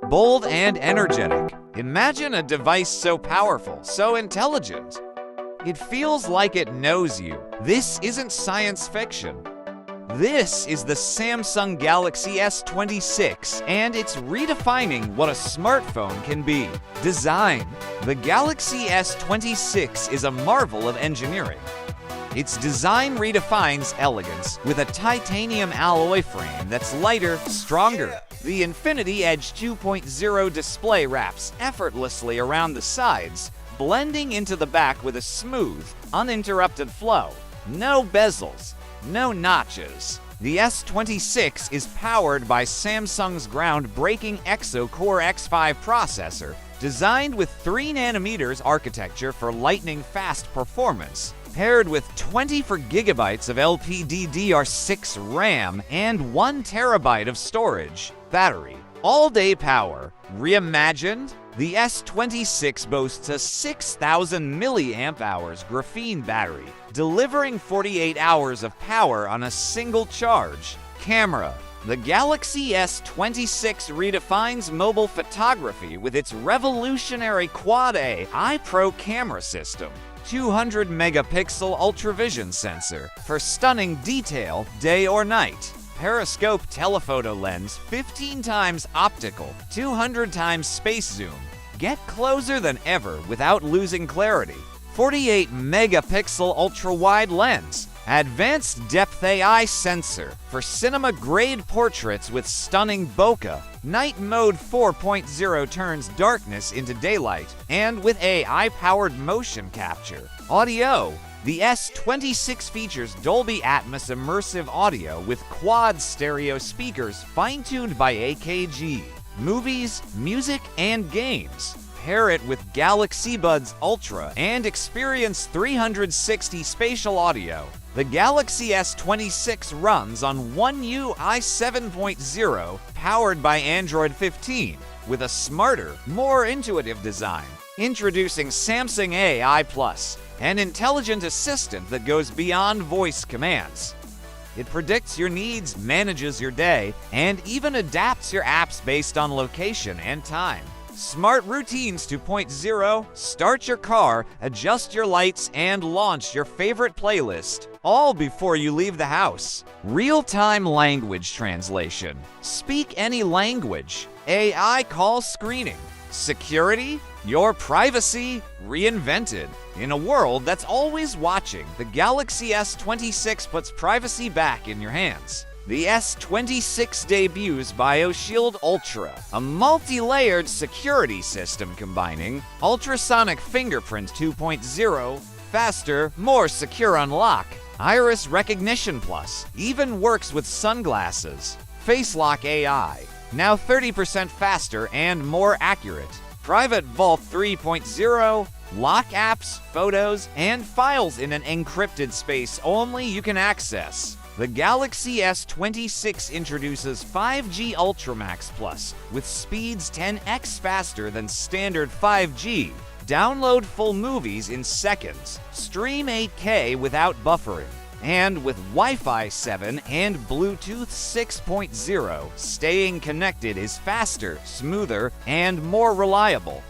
bold and energetic. Imagine a device so powerful, so intelligent. It feels like it knows you. This isn't science fiction. This is the Samsung Galaxy S26, and it's redefining what a smartphone can be. Design. The Galaxy S26 is a marvel of engineering. Its design redefines elegance with a titanium alloy frame that's lighter, stronger. The Infinity Edge 2.0 display wraps effortlessly around the sides, blending into the back with a smooth, uninterrupted flow. No bezels, no notches. The S26 is powered by Samsung's groundbreaking Exo Core X5 processor, designed with 3nm architecture for lightning-fast performance, paired with 24GB of LPDDR6 RAM and 1TB of storage. Battery. All-day power. Reimagined? The S26 boasts a 6,000 mAh graphene battery, delivering 48 hours of power on a single charge. Camera. The Galaxy S26 redefines mobile photography with its revolutionary Quad-A iPro camera system. 200-megapixel ultravision sensor for stunning detail day or night. Periscope telephoto lens 15 times optical, 200 times space zoom. Get closer than ever without losing clarity. 48-megapixel ultra-wide lens. Advanced depth AI sensor for cinema-grade portraits with stunning bokeh. Night mode 4.0 turns darkness into daylight, and with AI-powered motion capture. Audio. The S26 features Dolby Atmos immersive audio with quad stereo speakers fine-tuned by AKG. Movies, music, and games. Pair it with Galaxy Buds Ultra and experience 360 spatial audio. The Galaxy S26 runs on One UI 7.0, powered by Android 15, with a smarter, more intuitive design. Introducing Samsung AI Plus, an intelligent assistant that goes beyond voice commands. It predicts your needs, manages your day, and even adapts your apps based on location and time. Smart Routines 2.0, start your car, adjust your lights, and launch your favorite playlist, all before you leave the house. Real-time language translation. Speak any language. AI call screening. Security? Your privacy reinvented. In a world that's always watching, the Galaxy S26 puts privacy back in your hands. The S26 debuts BioShield Ultra, a multi-layered security system combining ultrasonic fingerprint 2.0, faster, more secure unlock, iris recognition plus, even works with sunglasses, Face Lock AI, now 30% faster and more accurate, Private Vault 3.0, lock apps, photos, and files in an encrypted space only you can access. The Galaxy S26 introduces 5G Ultramax Plus with speeds 10x faster than standard 5G. Download full movies in seconds. Stream 8K without buffering. And with Wi-Fi 7 and Bluetooth 6.0, staying connected is faster, smoother, and more reliable.